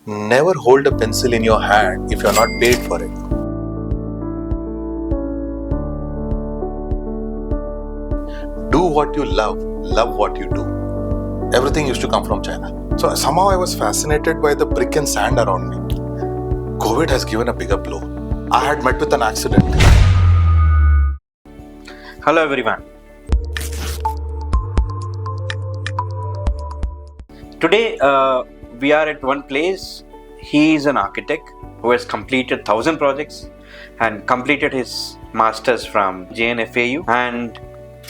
Never hold a pencil in your hand if you're not paid for it. Do what you love what you do. Everything used to come from China. So somehow I was fascinated by the brick and sand around me. COVID has given a bigger blow. I had met with an accident. Hello everyone. Today we are at one place. He is an architect who has completed 1,000 projects and completed his masters from JNFAU, and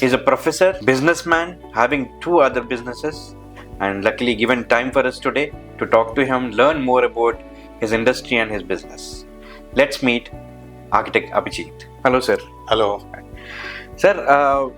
is a professor, businessman, having 2 other businesses, and luckily given time for us today to talk to him, learn more about his industry and his business. Let's meet architect Abijit. Hello sir. Hello. Sir,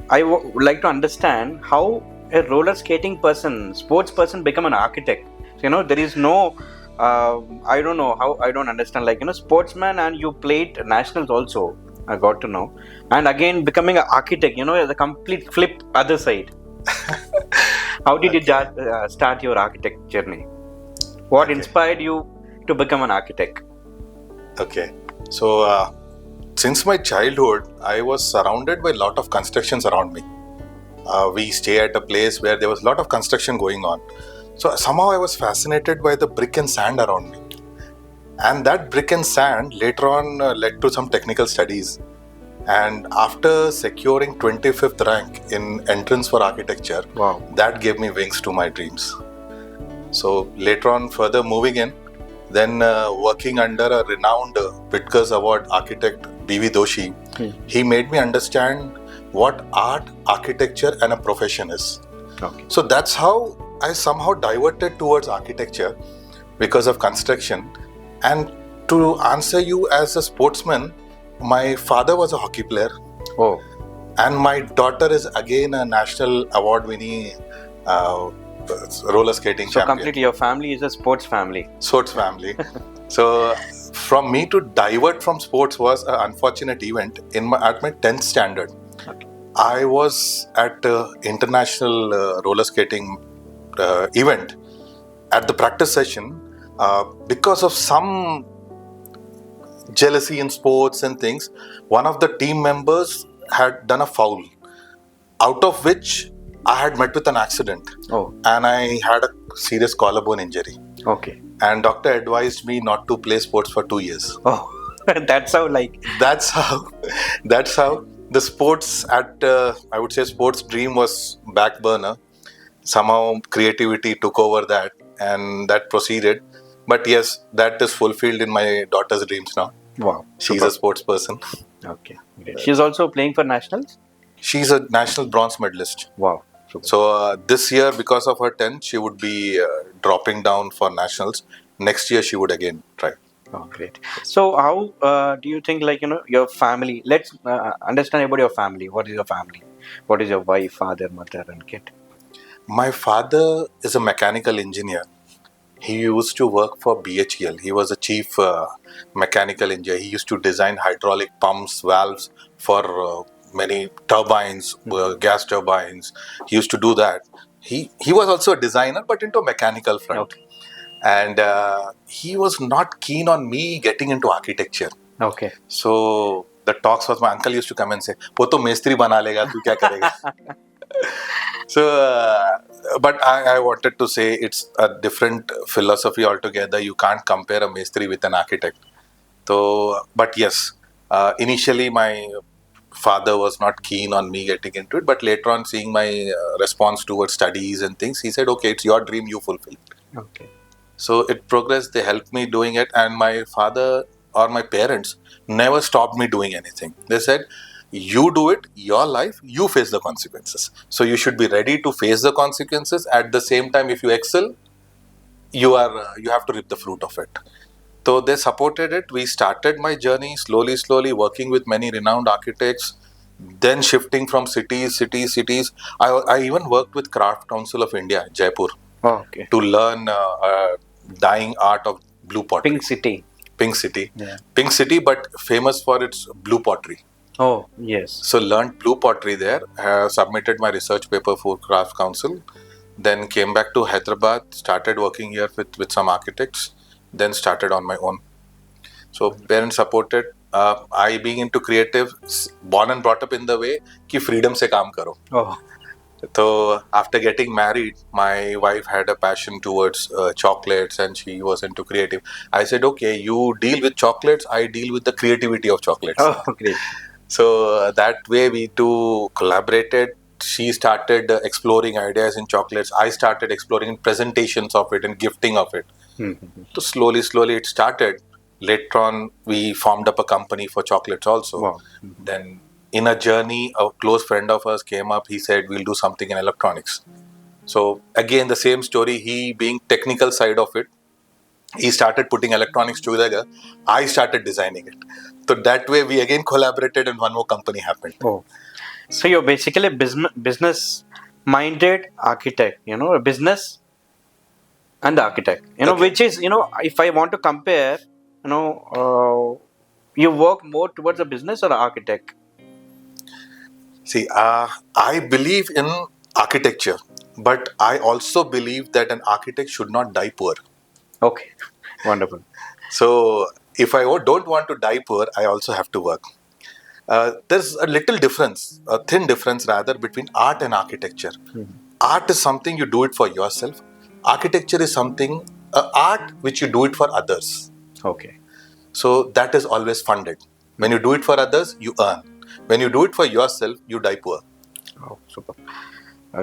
I would like to understand how a roller skating person, sports person, become an architect. There is no, I don't know how, I don't understand, sportsman, and you played nationals also, I got to know. And again, becoming an architect, the complete flip other side. How did you start your architect journey? What inspired you to become an architect? Okay. So, since my childhood, I was surrounded by a lot of constructions around me. We stay at a place where there was a lot of construction going on. So somehow I was fascinated by the brick and sand around me. And that brick and sand later on led to some technical studies. And after securing 25th rank in entrance for architecture, Wow, that gave me wings to my dreams. So later on, further moving in, then working under a renowned Whitker's Award architect, B.V. Doshi, he made me understand what art, architecture and a profession is. Okay. So that's how I somehow diverted towards architecture because of construction. And to answer you as a sportsman, my father was a hockey player. Oh. And my daughter is again a national award winning roller skating So champion. completely your family is a sports family. Sports family. So from me to divert from sports was an unfortunate event at my 10th standard. Okay. I was at international roller skating event at the practice session. Because of some jealousy in sports and things, one of the team members had done a foul, out of which I had met with an accident. Oh. And I had a serious collarbone injury. Okay. And doctor advised me not to play sports for 2 years. Oh, that's how That's how the sports I would say sports dream was back burner. Somehow creativity took over that and that proceeded. But yes, that is fulfilled in my daughter's dreams now. Wow. She's a sports person. Okay. Great. She's also playing for nationals? She's a national bronze medalist. Wow. Super. So this year, because of her 10th, she would be dropping down for nationals. Next year, she would again try. Oh, great. So how do you think, your family, let's understand about your family. What is your family? What is your wife, father, mother and kid? My father is a mechanical engineer. He used to work for BHEL. He was a chief mechanical engineer. He used to design hydraulic pumps, valves for many turbines, gas turbines. He used to do that. He was also a designer, but into a mechanical front. Okay. And he was not keen on me getting into architecture. Okay. So the talks was, my uncle used to come and say, "वो तो मेस्त्री बना लेगा, तू क्या करेगा?" So, but I wanted to say it's a different philosophy altogether. You can't compare a mestri with an architect. So, but yes, initially my father was not keen on me getting into it. But later on, seeing my response towards studies and things, he said, "Okay, it's your dream, you fulfill it." Okay. So it progressed. They helped me doing it, and my father or my parents never stopped me doing anything. They said, "You do it, your life, you face the consequences. So you should be ready to face the consequences. At the same time, if you excel, you have to reap the fruit of it." So they supported it. We started my journey slowly, working with many renowned architects. Then shifting from cities. I even worked with Craft Council of India, Jaipur, Okay. to learn dyeing art of blue pottery. Pink City. Yeah. Yeah. Pink City, but famous for its blue pottery. Oh, yes. So learned blue pottery there, submitted my research paper for Craft Council. Then came back to Hyderabad, started working here with some architects, then started on my own. So parents supported. I being into creative, born and brought up in the way कि freedom से काम करो. Oh. So after getting married, my wife had a passion towards chocolates, and she was into creative. I said, okay, you deal with chocolates, I deal with the creativity of chocolates. Oh, great. So that way we two collaborated. She started exploring ideas in chocolates. I started exploring presentations of it and gifting of it. So slowly it started. Later on, we formed up a company for chocolates also. Wow. Then in a journey, a close friend of ours came up. He said, we'll do something in electronics. So again, the same story. He being technical side of it, he started putting electronics together. I started designing it. So that way we again collaborated and one more company happened. Oh. So you're basically a business minded architect, a business and the architect, Okay. which is, if I want to compare, you work more towards a business or architect? See, I believe in architecture, but I also believe that an architect should not die poor. Okay, wonderful. So if I don't want to die poor, I also have to work. There's a little difference, a thin difference rather, between art and architecture. Art is something you do it for yourself. Architecture is something, art which you do it for others. Okay. So that is always funded. When you do it for others, you earn. When you do it for yourself, you die poor. Oh, super.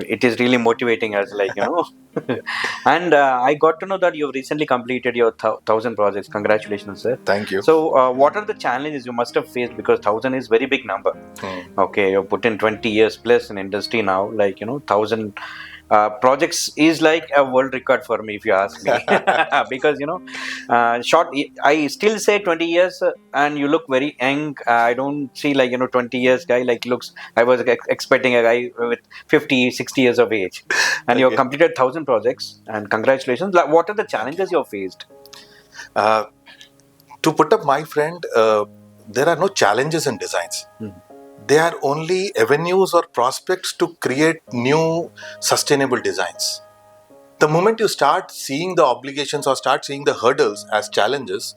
It is really motivating us, And I got to know that you've recently completed your 1,000 projects. Congratulations, sir. Thank you. So, what are the challenges you must have faced? Because 1,000 is very big number. Okay, you've put in 20 years plus in industry now. 1,000 projects is like a world record for me, if you ask me. Because short. I still say 20 years, and you look very young. I don't see 20 years guy looks. I was expecting a guy with 50, 60 years of age, and you've completed 1,000 projects. And congratulations. What are the challenges you've faced? To put up my friend, there are no challenges in designs. They are only avenues or prospects to create new sustainable designs. The moment you start seeing the obligations or start seeing the hurdles as challenges,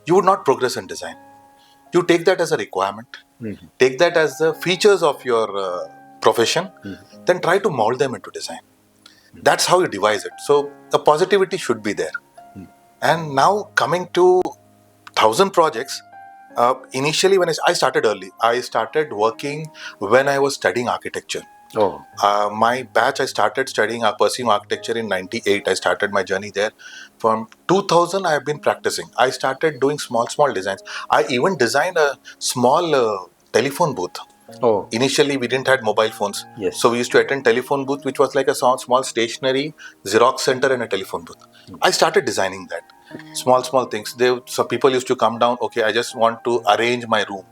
you would not progress in design. You take that as a requirement, take that as the features of your profession, then try to mold them into design. That's how you devise it. So the positivity should be there. And now coming to 1,000 projects, initially when I started early. I started working when I was studying architecture. Oh. My batch, I started studying pursuing architecture in 98. I started my journey there. From 2000, I have been practicing. I started doing small designs. I even designed a small telephone booth. Oh. Initially, we didn't have mobile phones. Yes. So we used to attend telephone booth, which was like a small stationary Xerox center and a telephone booth. I started designing that. Small things. Some people used to come down, okay, I just want to arrange my room.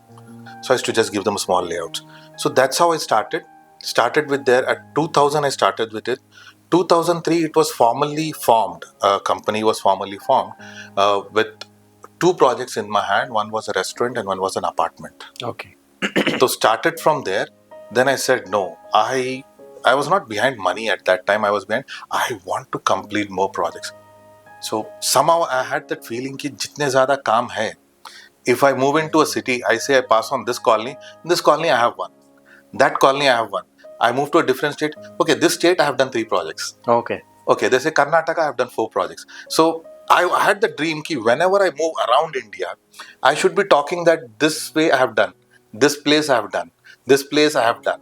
So I used to just give them small layouts. So that's how I started with there. At 2000 I started with it. 2003 it was formally formed. A company was formally formed with 2 projects in my hand. One was a restaurant and one was an apartment. Okay. So started from there. Then I said no, I was not behind money at that time. I was behind, I want to complete more projects. So somehow I had that feeling कि जितने ज़्यादा काम है, if I move into a city, I say I pass on this colony. In this colony I have one. That colony I have one. I move to a different state. Okay, this state I have done 3 projects. Okay. Okay, they say Karnataka I have done 4 projects. So I had the dream कि whenever I move around India, I should be talking that this way I have done, this place I have done, this place I have done.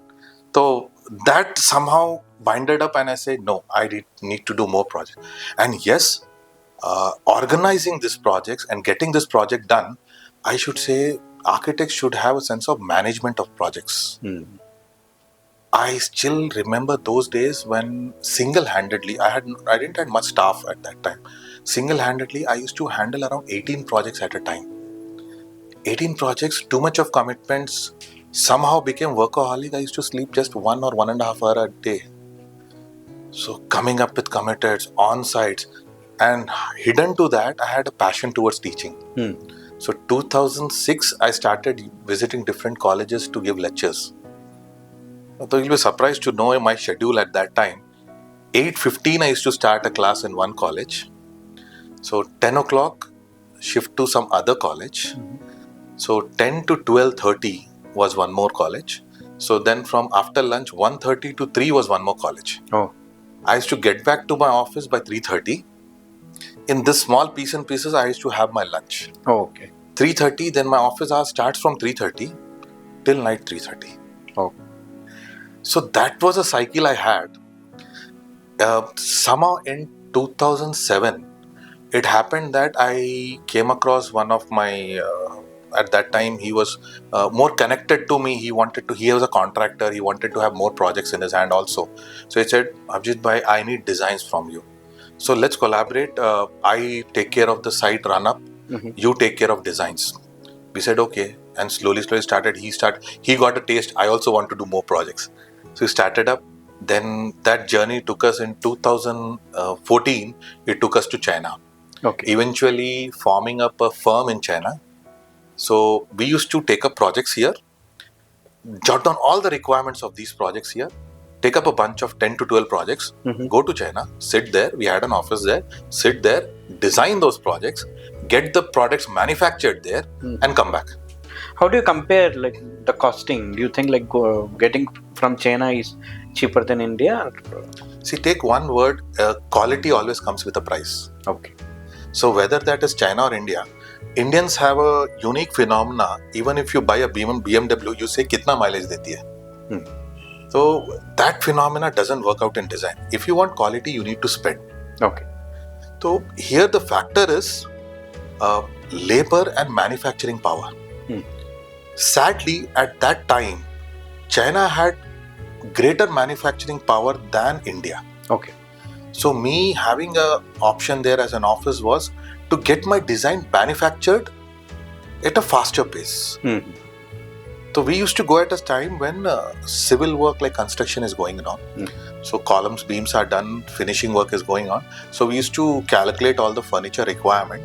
So that somehow binded up, and I say no, I need to do more projects. And yes, organizing these projects and getting this project done, I should say architects should have a sense of management of projects. I still remember those days when single-handedly, I didn't have much staff at that time. Single-handedly, I used to handle around 18 projects at a time. 18 projects, too much of commitments, somehow became workaholic. I used to sleep just 1 or 1.5 hours a day. So coming up with committeds, on-sites, and hidden to that, I had a passion towards teaching. So 2006, I started visiting different colleges to give lectures. So you'll be surprised to know my schedule at that time. 8:15 I used to start a class in one college. So 10 o'clock shift to some other college. So 10 to 12:30 was one more college. So then from after lunch 1:30 to 3 was one more college. Oh. I used to get back to my office by 3:30. In this small piece and pieces I used to have my lunch. Oh, okay. 3:30, then my office hours starts from 3:30 till night 3:30. Oh. So that was a cycle I had. Somehow in 2007, it happened that I came across one of my. At that time, he was more connected to me. He was a contractor. He wanted to have more projects in his hand also. So he said, Abhijeet Rai, I need designs from you. So let's collaborate. I take care of the site run up. You take care of designs. We said okay, and slowly started. He got a taste. I also want to do more projects. So we started up. Then that journey took us in 2014. It took us to China. Okay. Eventually forming up a firm in China. So we used to take up projects here, jot down all the requirements of these projects here, take up a bunch of 10 to 12 projects, go to China, sit there. We had an office there, sit there, design those projects, get the products manufactured there, and come back. How do you compare like the costing? Do you think like getting from China is cheaper than India? See, take one word, quality always comes with a price. Okay. So whether that is China or India, Indians have a unique phenomena. Even if you buy a BMW, you say kitna mileage deti hai. So that phenomena doesn't work out in design. If you want quality, you need to spend. Okay. So here the factor is labor and manufacturing power. Sadly, at that time, China had greater manufacturing power than India. Okay. So me having a option there as an office was to get my design manufactured at a faster pace. So we used to go at a time when civil work like construction is going on. So columns, beams are done, finishing work is going on. So we used to calculate all the furniture requirement.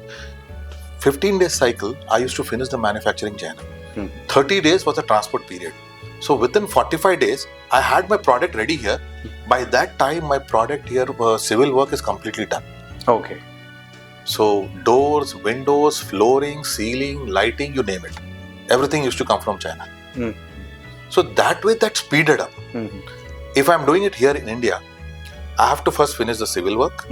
15-day cycle, I used to finish the manufacturing China. 30 days was the transport period. So within 45 days, I had my product ready here. By that time, my product here, civil work is completely done. Okay. So doors, windows, flooring, ceiling, lighting, you name it. Everything used to come from China. So that way, that speeded up. If I'm doing it here in India, I have to first finish the civil work,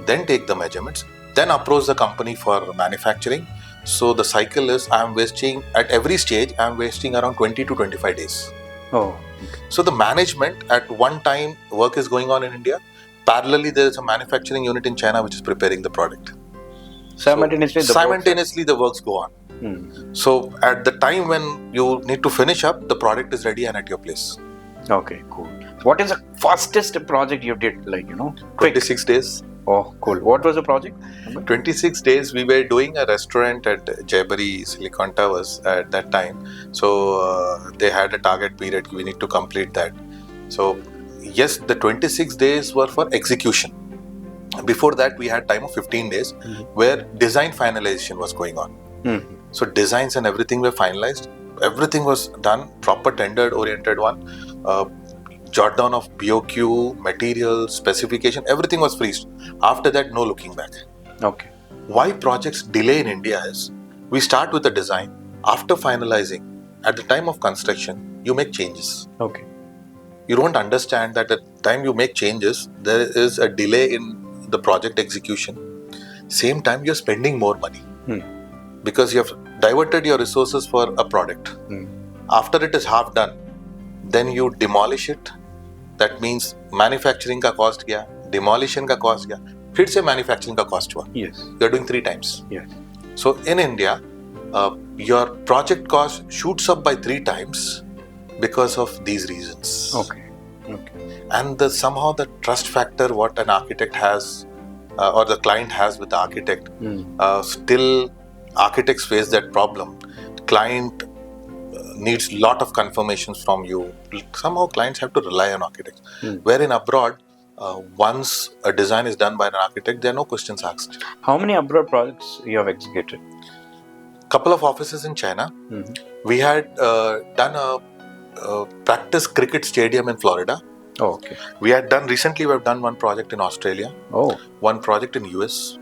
then take the measurements, then approach the company for manufacturing. So the cycle is, I'm wasting, at every stage, I'm wasting around 20 to 25 days. Oh. Okay. So the management, at one time, work is going on in India. Parallelly, there is a manufacturing unit in China which is preparing the product. Simultaneously, the works go on. So at the time when you need to finish up, the product is ready and at your place. Okay, cool. What is the fastest project you did? Like, quick? 26 days. Oh, cool. What was the project? 26 days. We were doing a restaurant at Jebari Silicon Towers at that time. So they had a target period. We need to complete that. So yes, the 26 days were for execution. Before that, we had time of 15 days where design finalization was going on. So designs and everything were finalized. Everything was done, proper tender oriented one. Jot down of BOQ, material, specification, everything was freezed. After that, no looking back. Okay. Why projects delay in India is, we start with the design. After finalizing, at the time of construction, you make changes. Okay. You don't understand that at the time you make changes, there is a delay in the project execution. Same time, you're spending more money. Because you have diverted your resources for a product. After it is half done, then you demolish it. That means manufacturing ka cost gaya, demolition ka cost gaya, फिर से manufacturing का cost हुआ. Yes. You are doing 3 times. Yes. So in India, your project cost shoots up by 3 times because of these reasons. Okay. Okay. And somehow the trust factor what an architect has or the client has with the architect, still architects face that problem. Client needs lot of confirmations from you. Somehow clients have to rely on architects. Wherein abroad, once a design is done by an architect, there are no questions asked. How many abroad projects you have executed? Couple of offices in China. We had done a practice cricket stadium in Florida. Oh, okay. We have done one project in Australia, one project in US.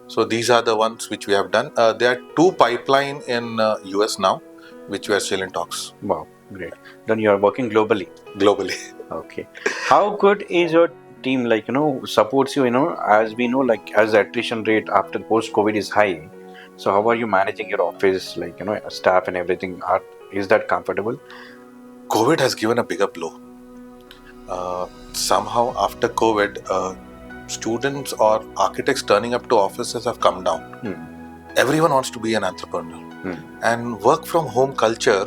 So these are the ones which we have done. There are 2 pipeline in US now, which we are still in talks. Wow, great. Then you are working globally. Globally. Okay. How good is your team, like, supports you, as we know, like, as the attrition rate after post-COVID is high. So how are you managing your office, like, staff and everything? Is that comfortable? COVID has given a bigger blow. Somehow after COVID, students or architects turning up to offices have come down. Everyone wants to be an entrepreneur. And work from home culture,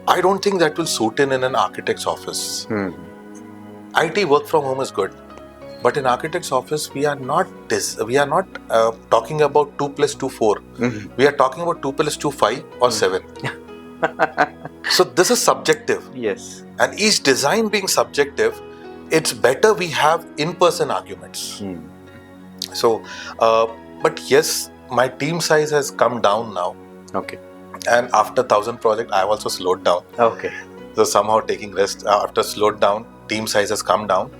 I don't think that will suit in an architect's office. IT work from home is good, but in architect's office we are not talking about 2 plus 2 4. We are talking about 2 plus 2 5 or 7. So this is subjective. Yes. And each design being subjective, it's better we have in-person arguments. So, but yes, my team size has come down now. Okay. And after 1,000 project, I have also slowed down. Okay. So somehow taking rest after slowed down, team size has come down.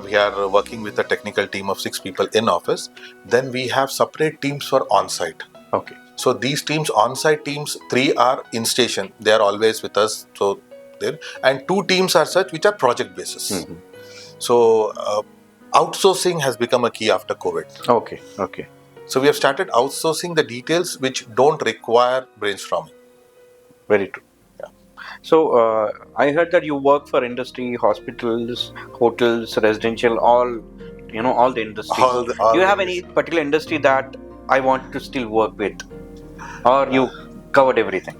We are working with a technical team of 6 people in office. Then we have separate teams for on-site. Okay. So these teams, on-site teams, 3 are in station. They are always with us. So there, and 2 teams are such which are project basis. So outsourcing has become a key after COVID. Okay. Okay. So we have started outsourcing the details which don't require brainstorming. Very true. Yeah. So I heard that you work for industry, hospitals, hotels, residential, all the industries. Do you have any particular industry that I want to still work with, or you covered everything?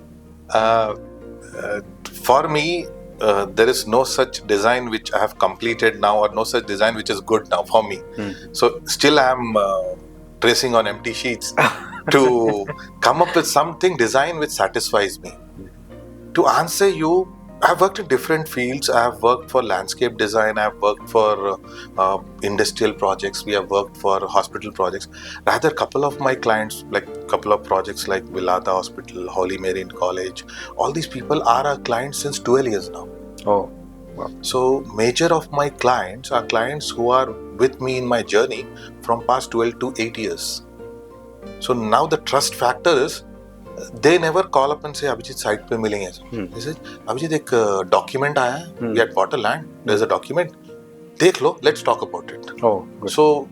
For me, there is no such design which I have completed now, or no such design which is good now for me. So still I am tracing on empty sheets to come up with something design which satisfies me. To answer you, I have worked in different fields. I have worked for landscape design. I have worked for industrial projects. We have worked for hospital projects. Rather, couple of my clients, like couple of projects like Vilata Hospital, Holy Mary College, all these people are our clients since 12 years now. Oh, wow. So major of my clients are clients who are with me in my journey from past 12 to 8 years. So now the trust factor is, they never call up and say, Abhijit, site pe milenge. They say, Abhijit, ek document aaya hai. We had bought a land. There's a document. Dekh lo, let's talk about it. Oh, good. So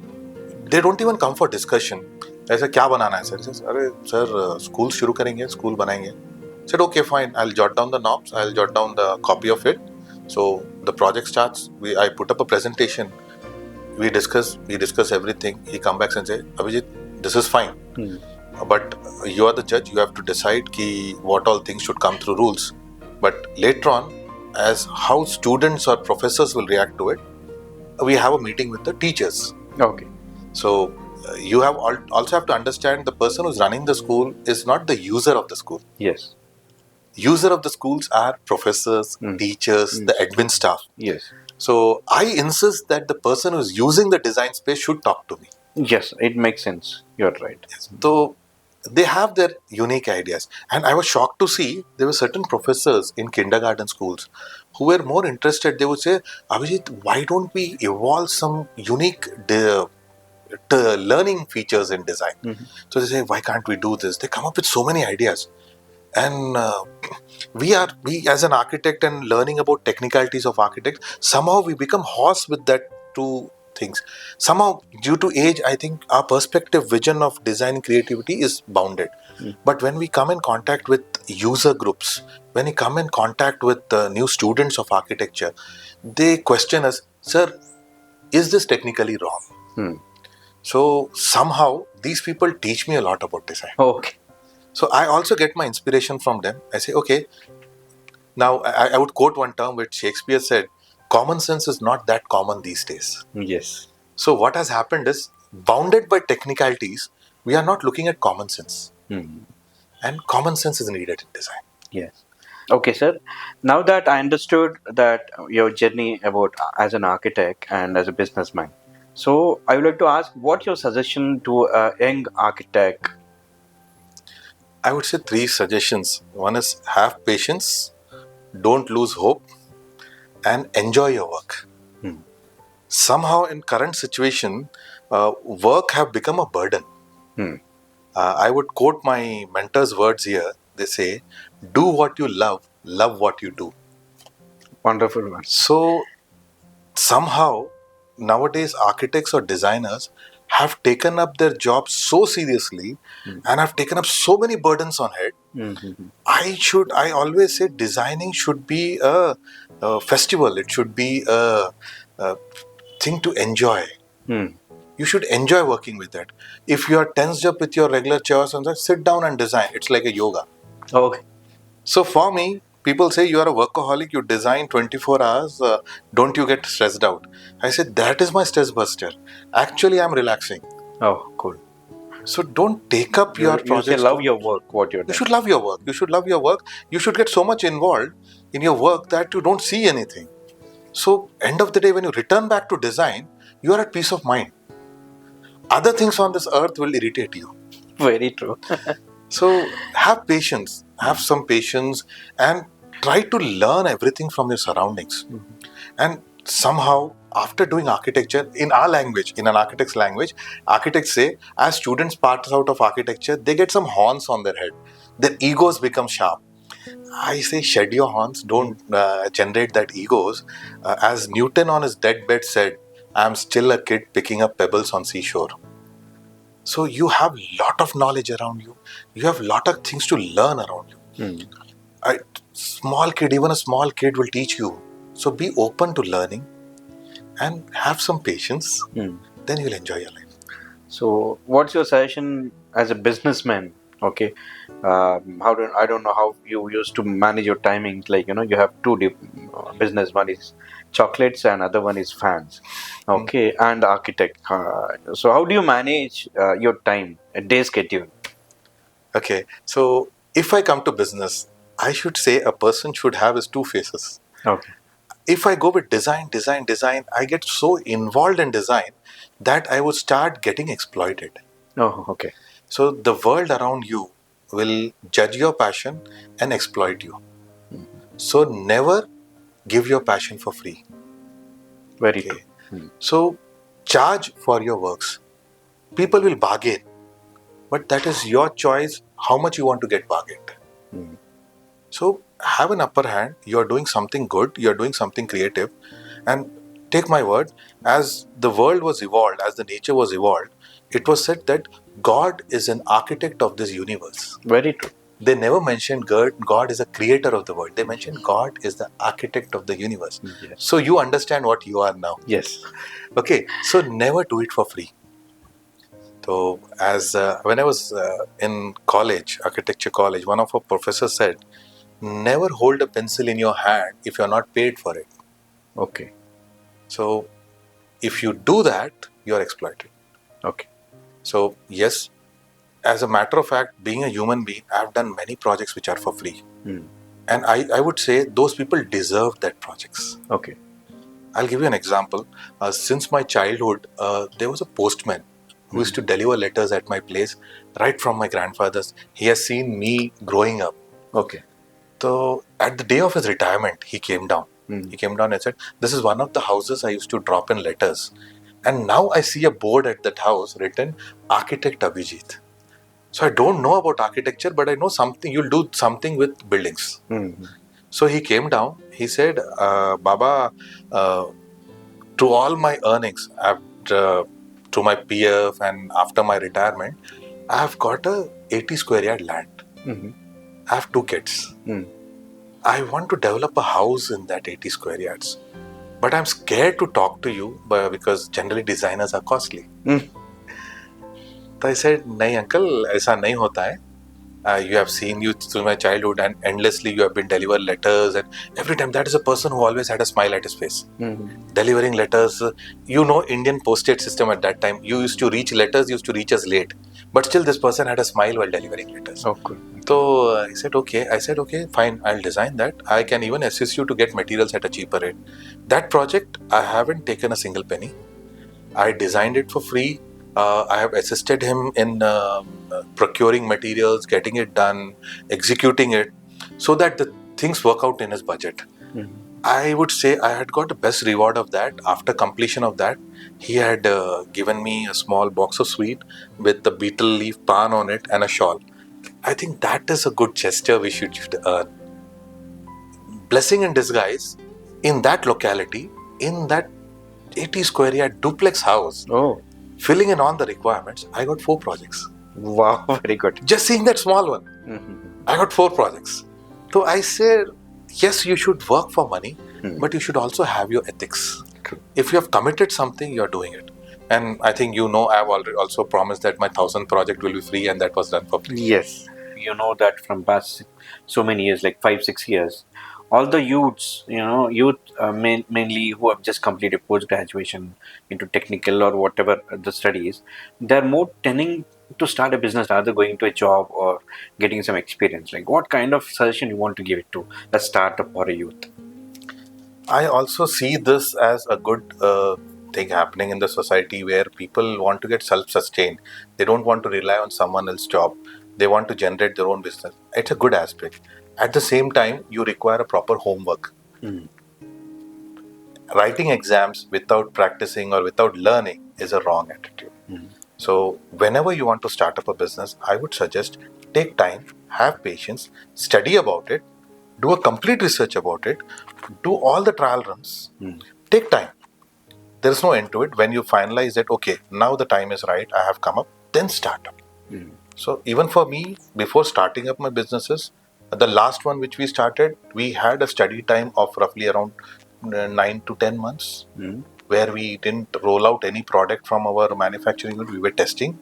they don't even come for discussion. ऐसा क्या बनाना है sir? अरे sir school शुरू करेंगे, school बनाएंगे. Said okay, fine. I'll jot down the knobs. I'll jot down the copy of it. So the project starts. I put up a presentation. We discuss everything. He come back and say, Abhijit, this is fine. But you are the judge. You have to decide what all things should come through rules. But later on, as how students or professors will react to it, we have a meeting with the teachers. Okay. So you have also have to understand the person who's running the school is not the user of the school. Yes. User of the schools are professors, teachers, the admin staff. Yes. So I insist that the person who's using the design space should talk to me. Yes, it makes sense. You're right. Yes. So they have their unique ideas. And I was shocked to see there were certain professors in kindergarten schools who were more interested. They would say, Abhijit, why don't we evolve some unique learning features in design? So they say, why can't we do this? They come up with so many ideas. And we as an architect and learning about technicalities of architects, somehow we become hoarse with that two things. Somehow, due to age, I think our perspective, vision of design creativity is bounded. But when we come in contact with user groups, when we come in contact with new students of architecture, they question us, sir, is this technically wrong? So somehow these people teach me a lot about design. Okay. So I also get my inspiration from them. I say, okay, now I would quote one term which Shakespeare said, common sense is not that common these days. Yes. So what has happened is, bounded by technicalities, we are not looking at common sense. And common sense is needed in design. Yes. Okay, sir. Now that I understood that your journey about as an architect and as a businessman, so I would like to ask, what's your suggestion to a young architect? I would say 3 suggestions. One is, have patience, don't lose hope, and enjoy your work. Somehow in current situation, work have become a burden. I would quote my mentor's words here. They say, do what you love what you do. Wonderful one. So somehow nowadays architects or designers have taken up their job so seriously and have taken up so many burdens on head. I always say designing should be a festival. It should be a thing to enjoy. You should enjoy working with it. If you are tensed up with your regular chores and that, sit down and design. It's like a yoga. Okay. So for me, people say you are a workaholic, you design 24 hours, don't you get stressed out? I said, that is my stress buster. Actually, I'm relaxing. Oh, cool. So don't take up your projects. You should love your work, what you're doing. You should love your work. You should love your work. You should get so much involved in your work that you don't see anything. So end of the day, when you return back to design, you are at peace of mind. Other things on this earth will irritate you. Very true. So have patience, have some patience, and try to learn everything from your surroundings. And somehow, after doing architecture, in our language, in an architect's language, architects say, as students pass out of architecture, they get some horns on their head. Their egos become sharp. I say, shed your horns, don't generate that egos. As Newton on his deathbed said, I'm still a kid picking up pebbles on seashore. So you have lot of knowledge around you. You have lot of things to learn around you. Even a small kid will teach you. So be open to learning and have some patience. Then you'll enjoy your life. So what's your suggestion as a businessman? Okay, I don't know how you used to manage your timings. Like, you have two business. One is chocolates and other one is fans. Okay, and architect. So how do you manage your time, a day schedule? Okay, so if I come to business, I should say a person should have his two faces. Okay. If I go with design, I get so involved in design that I would start getting exploited. Oh, okay. So the world around you will judge your passion and exploit you. So never give your passion for free. Very true. So charge for your works. People will bargain, but that is your choice how much you want to get bargained. So have an upper hand. You are doing something good. You are doing something creative. And take my word, as the world was evolved, as the nature was evolved, it was said that God is an architect of this universe. Very true. They never mentioned God is a creator of the world. They mentioned God is the architect of the universe. Yes. So you understand what you are now. Yes. Okay. So never do it for free. So as when I was in college, architecture college, one of our professors said, never hold a pencil in your hand if you're not paid for it. Okay. So if you do that, you're exploited. Okay. So yes, as a matter of fact, being a human being, I've done many projects which are for free. And I would say those people deserve that projects. Okay. I'll give you an example. Since my childhood, there was a postman who used to deliver letters at my place right from my grandfather's. He has seen me growing up. Okay. So at the day of his retirement, he came down. He came down and said, this is one of the houses I used to drop in letters. And now I see a board at that house written Architect Abijit. So I don't know about architecture, but I know something. You'll do something with buildings. So he came down. He said, Baba, to all my earnings, to my PF and after my retirement, I have got a 80 square yard land. I have 2 kids. I want to develop a house in that 80 square yards. But I'm scared to talk to you because generally designers are costly. So I said, nahi uncle, aisa nahi hota hai. You have seen you through my childhood and endlessly you have been delivering letters, and every time that is a person who always had a smile at his face. Delivering letters, Indian postage system at that time, you used to reach letters, used to reach us late. But still this person had a smile while delivering letters. Okay. So he said, okay. I said, okay, fine, I'll design that. I can even assist you to get materials at a cheaper rate. That project, I haven't taken a single penny. I designed it for free. I have assisted him in procuring materials, getting it done, executing it, so that the things work out in his budget. I would say I had got the best reward of that. After completion of that, he had given me a small box of sweet with the beetle leaf pan on it and a shawl. I think that is a good gesture we should earn. Blessing in disguise, in that locality, in that 80 square yard duplex house, filling in all the requirements, I got 4 projects. Wow, very good. Just seeing that small one, I got 4 projects. So I said, yes, you should work for money, but you should also have your ethics. True. If you have committed something, you're doing it. And I think I've already also promised that my 1,000th project will be free, and that was done for free. Yes. You know that from past so many years, like 5-6 years, all the youths, mainly who have just completed post-graduation into technical or whatever the studies, they're more tending to start a business rather going to a job or getting some experience. Like, what kind of suggestion you want to give it to a startup or a youth? I also see this as a good thing happening in the society where people want to get self-sustained. They don't want to rely on someone else's job. They want to generate their own business. It's a good aspect. At the same time, you require a proper homework. Writing exams without practicing or without learning is a wrong attitude. So whenever you want to start up a business, I would suggest take time, have patience, study about it, do a complete research about it, do all the trial runs, take time. There is no end to it. When you finalize that, okay, now the time is right, I have come up, then start up. So even for me, before starting up my businesses, the last one which we started, we had a study time of roughly around 9 to 10 months, where we didn't roll out any product from our manufacturing unit. We were testing.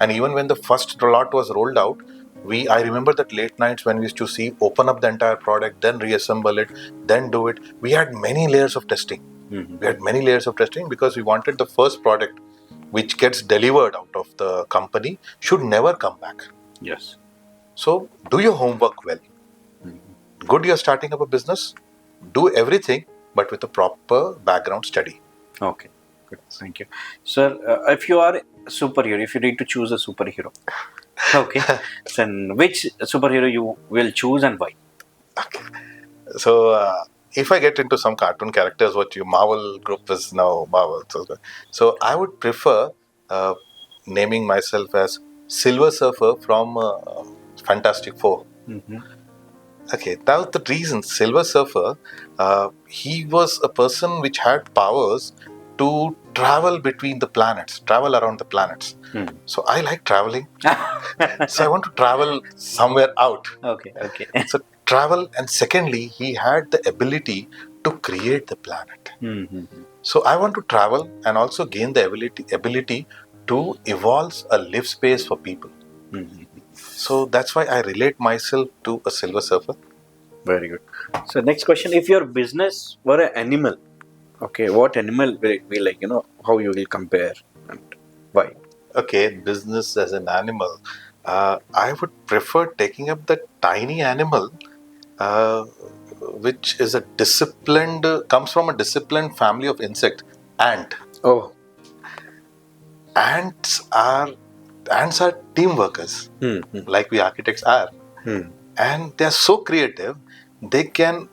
And even when the first lot was rolled out, I remember that late nights when we used to open up the entire product, then reassemble it, then do it. We had many layers of testing. We had many layers of testing because we wanted the first product which gets delivered out of the company should never come back. Yes. So do your homework well. Good, you're starting up a business. Do everything, but with a proper background study. Okay, good. Thank you. Sir, if you are a superhero, if you need to choose a superhero, okay, then which superhero you will choose and why? Okay. So, if I get into some cartoon characters, what your Marvel group is now Marvel. So I would prefer naming myself as Silver Surfer from Fantastic Four. Okay, now the reason Silver Surfer, he was a person which had powers to travel between the planets, travel around the planets. So I like traveling. So I want to travel somewhere out. Okay. So travel, and secondly, he had the ability to create the planet. So I want to travel and also gain the ability to evolve a live space for people. So that's why I relate myself to a Silver Surfer. Very good. So next question: if your business were an animal, okay, what animal will it be like? How you will compare and why? Okay, business as an animal. I would prefer taking up the tiny animal, which is comes from a disciplined family of insect, ant. Oh. Ants are team workers, like we architects are. And they are so creative, they can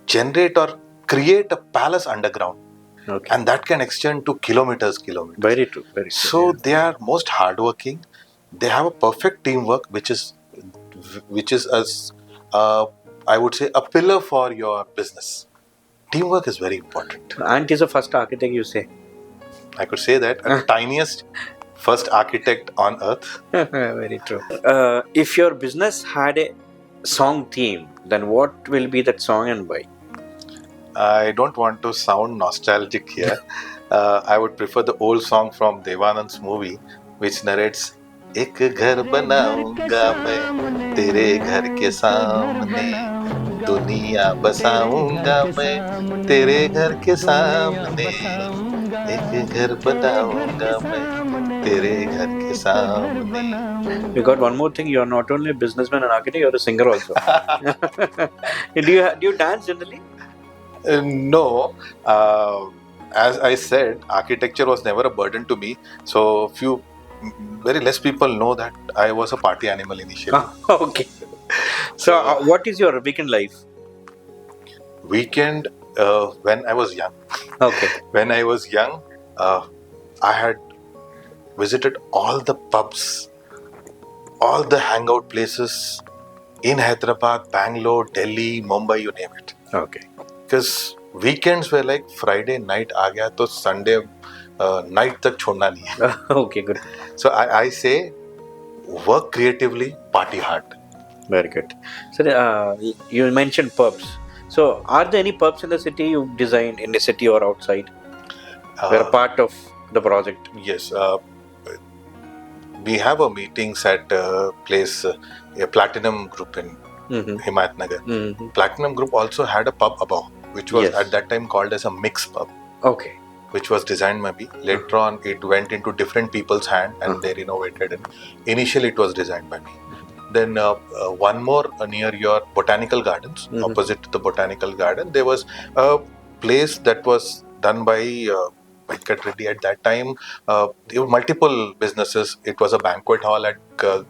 generate or create a palace underground. Okay. And that can extend to kilometers. Very true. So they are most hardworking. They have a perfect teamwork, which is as I would say a pillar for your business. Teamwork is very important. Ant is the first architect, you say? I could say that tiniest first architect on earth. Very true. If your business had a song theme, then what will be that song and why? I don't want to sound nostalgic here. I would prefer the old song from Devanand's movie, which narrates एक घर बनाऊंगा मैं तेरे घर के सामने दुनिया बसाऊंगा मैं तेरे घर के सामने एक घर बनाऊंगा मैं तेरे घर के सामने. We got one more thing. You are not only a businessman and architect, you are a singer also. Do you dance generally? No. As I said, architecture was never a burden to me. So very less people know that I was a party animal initially. Okay. So what is your weekend life? Weekend, when I was young. Okay. When I was young, I had visited all the pubs, all the hangout places in Hyderabad, Bangalore, Delhi, Mumbai, you name it. Okay. Because weekends were like Friday night आ गया तो Sunday night तक छोड़ना नहीं है. Okay, good. So I say work creatively, party hard. Very good. So, you mentioned pubs. So, are there any pubs in the city you designed in the city or outside? Were a part of the project? Yes. We have a meetings at a place, a Platinum Group in Himayat Nagar. Platinum Group also had a pub above, which was at that time called as a mix pub. Okay. Which was designed by me. Later on, it went into different people's hand and they renovated it. Initially, it was designed by me. Then one more near your botanical gardens, opposite to the botanical garden, there was a place that was done by Venkat Reddy at that time. There were multiple businesses. It was a banquet hall at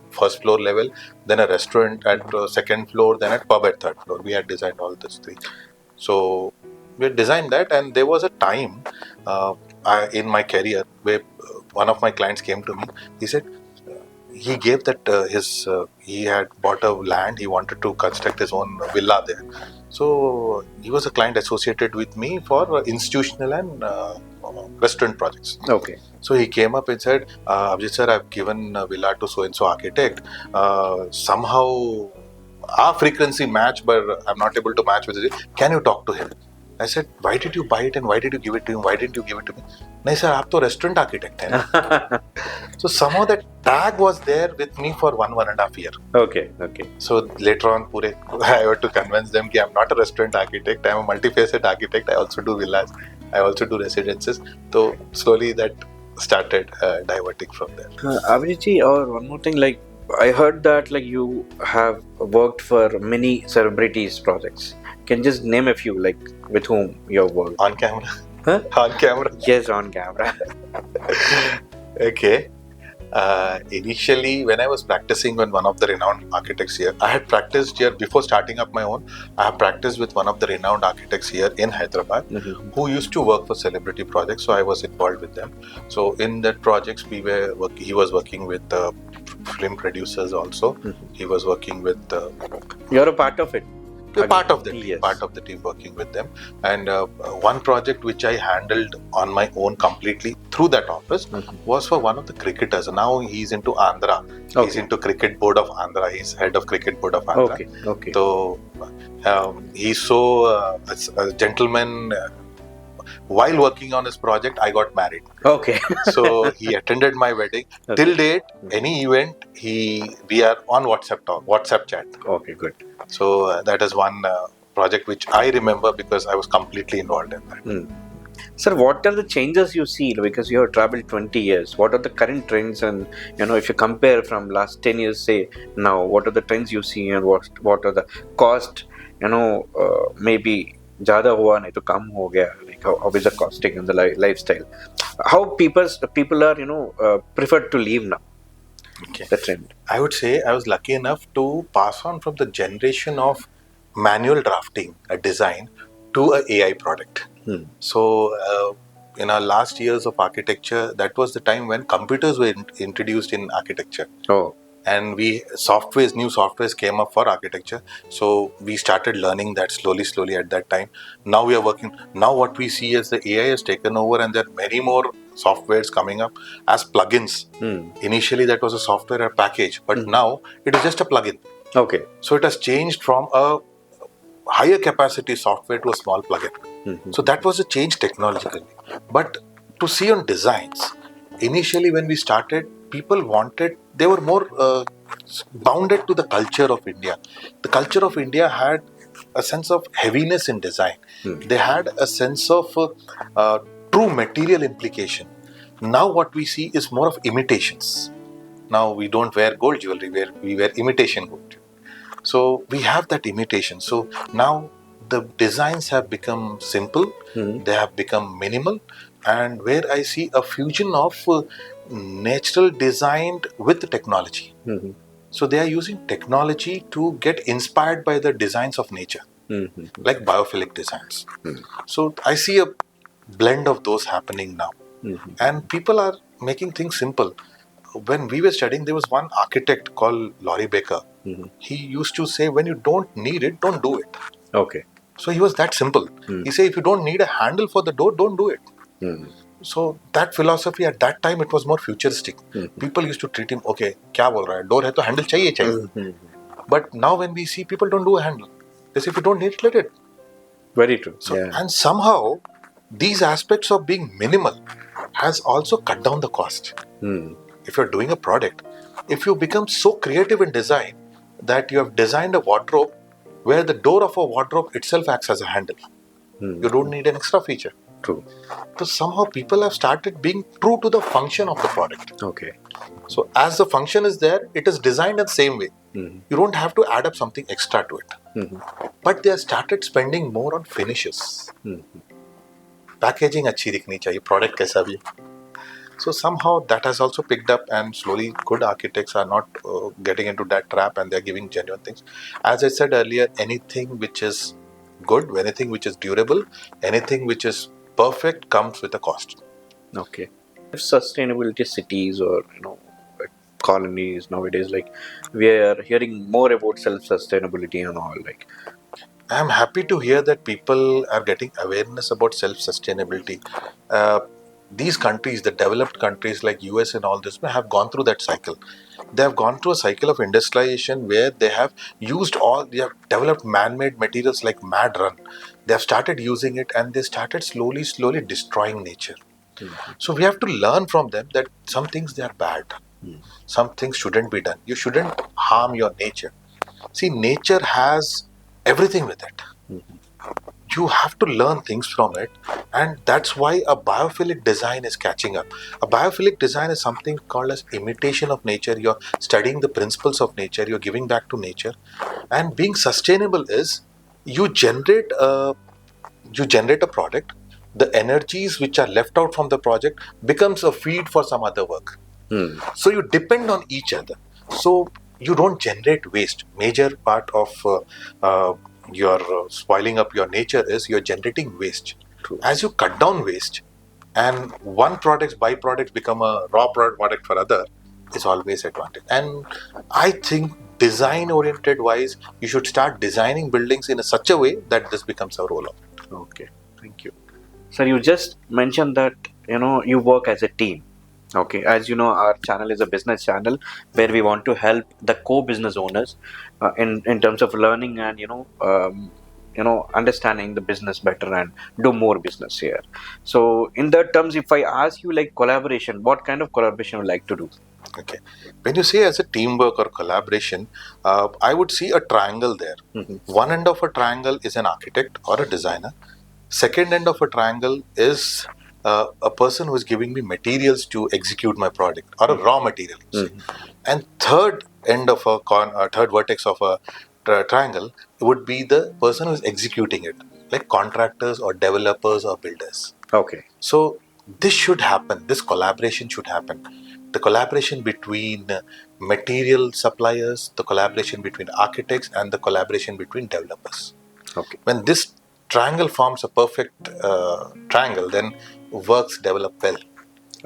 first floor level, then a restaurant at second floor, then a pub at third floor. We had designed all these three. So we designed that, and there was a time in my career where one of my clients came to me. He said he gave that he had bought a land. He wanted to construct his own villa there. So he was a client associated with me for institutional and restaurant projects. Okay. So he came up and said, Abhijeet sir, I've given a villa to so-and-so architect. Somehow our frequency match, but I'm not able to match with it. Can you talk to him? I said, why did you buy it and why did you give it to him? Why didn't you give it to me? No, sir, आप तो restaurant architect हैं ना. So somehow that tag was there with me for 1.5 years. Okay, okay. So later on, I had to convince them that I'm not a restaurant architect. I'm a multifaceted architect. I also do villas. I also do residences. So slowly that started diverting from there. Abhijit, or one more thing, like I heard that like you have worked for many celebrities projects. Can you just name a few, like with whom you have worked? On camera? Huh? On camera? Yes, on camera. Okay. Initially, when I was practicing with one of the renowned architects here, I had practiced here before starting up my own. I have practiced with one of the renowned architects here in Hyderabad who used to work for celebrity projects. So I was involved with them. So in that projects, he was working with film producers also. He was working with. You're a part of it. Part of the team, yes. Part of the team working with them. And one project which I handled on my own completely through that office was for one of the cricketers. Now he's into Andhra. Okay. He's into Cricket Board of Andhra. He's head of Cricket Board of Andhra. Okay, okay. So he's so a gentleman. While working on his project, I got married. Okay. So he attended my wedding. Okay. Till date, any event, we are on WhatsApp chat. Okay, good. So that is one project which I remember because I was completely involved in that. Sir, what are the changes you see? Because you have traveled 20 years. What are the current trends? And if you compare from last 10 years, say now, what are the trends you see and what are the cost? Maybe ज़्यादा हुआ नहीं तो कम हो गया. Like how is the costing and the lifestyle? How people are preferred to live now? Okay. The trend. I would say I was lucky enough to pass on from the generation of manual drafting, a design, to a AI product. So in our last years of architecture, that was the time when computers were introduced in architecture. Oh. And new softwares came up for architecture. So we started learning that slowly at that time. Now we are working. Now what we see is the AI has taken over and there are many more softwares coming up as plugins. Initially that was a software package, but now it is just a plugin. Okay. So it has changed from a higher capacity software to a small plugin. So that was a change technologically. But to see on designs, initially when we started, people they were more bounded to the culture of India. The culture of India had a sense of heaviness in design. They had a sense of true material implication. Now what we see is more of imitations. Now we don't wear gold jewelry, we wear imitation gold. So we have that imitation. So now the designs have become simple, they have become minimal, and where I see a fusion of natural designed with technology. So they are using technology to get inspired by the designs of nature. like biophilic designs. So I see a blend of those happening now. And people are making things simple. When we were studying, there was one architect called Laurie Baker. He used to say, when you don't need it, don't do it. Okay. So he was that simple. He said, if you don't need a handle for the door, don't do it. So that philosophy at that time, it was more futuristic. People used to treat him, okay, kya bol raha hai? Door hai to handle chahiye. But now when we see, people don't do a handle. They say, if you don't need it, let it. Very true. So, and somehow, these aspects of being minimal has also cut down the cost. If you're doing a product, if you become so creative in design that you have designed a wardrobe where the door of a wardrobe itself acts as a handle, you don't need an extra feature. True. So somehow people have started being true to the function of the product. Okay. So as the function is there, it is designed in the same way. You don't have to add up something extra to it. But they have started spending more on finishes. Packaging अच्छी दिखनी चाहिए, product कैसा भी. So somehow that has also picked up, and slowly good architects are not getting into that trap, and they're giving genuine things. As I said earlier, anything which is good, anything which is durable, anything which is perfect comes with a cost. Okay. Sustainability cities or colonies nowadays, like we are hearing more about self-sustainability and all. Like, I am happy to hear that people are getting awareness about self-sustainability. These countries, the developed countries like US and all this, have gone through that cycle. They have gone through a cycle of industrialization where they have developed man-made materials like mad run. They have started using it, and they started slowly destroying nature. So we have to learn from them that some things, they are bad. Some things shouldn't be done. You shouldn't harm your nature. See, nature has everything with it. You have to learn things from it, and that's why a biophilic design is catching up. A biophilic design is something called as imitation of nature. You're studying the principles of nature, you're giving back to nature. And being sustainable is you generate a product, the energies which are left out from the project becomes a feed for some other work. So you depend on each other. So you don't generate waste. Major part of your spoiling up your nature is you're generating waste. True. As you cut down waste, and one product's byproducts become a raw product for other, is always advantage. And I think design oriented wise, you should start designing buildings in such a way that this becomes a role of it. Okay, thank you. Sir, you just mentioned that you work as a team. Okay, as you know, our channel is a business channel where we want to help the co-business owners in terms of learning and understanding the business better and do more business here. So in that terms, if I ask you like collaboration, what kind of collaboration would you like to do? Okay, when you say as a teamwork or collaboration, I would see a triangle there. One end of a triangle is an architect or a designer. Second end of a triangle is a person who is giving me materials to execute my product, or a raw material. And third end of third vertex of a triangle would be the person who is executing it, like contractors or developers or builders. Okay. So this should happen. This collaboration should happen. The collaboration between material suppliers, the collaboration between architects, and the collaboration between developers. Okay. When this triangle forms a perfect triangle, then works develop well.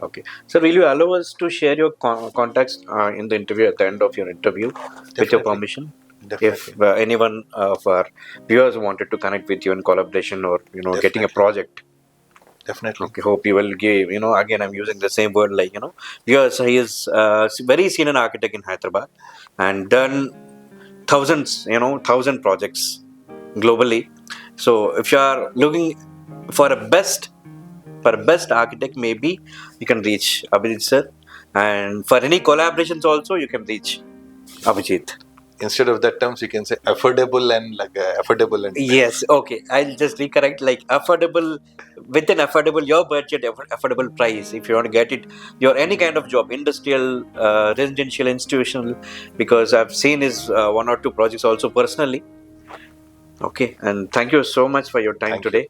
Okay. So will you allow us to share your contacts in the interview at the end of your interview? Definitely. With your permission? Definitely. If anyone of our viewers wanted to connect with you in collaboration or getting a project. Definitely. Okay, hope you will give, again I'm using the same word like, because he is very senior architect in Hyderabad and done thousands, 1,000 projects globally. So if you are looking for a best architect, maybe you can reach Abijit sir, and for any collaborations also you can reach Abhijit. Instead of that terms, you can say affordable and affordable and. Yes, okay. I'll just recorrect like affordable, within affordable, your budget, affordable price. If you want to get it, your any kind of job, industrial, residential, institutional, because I've seen his 1 or 2 projects also personally. Okay, and thank you so much for your time today.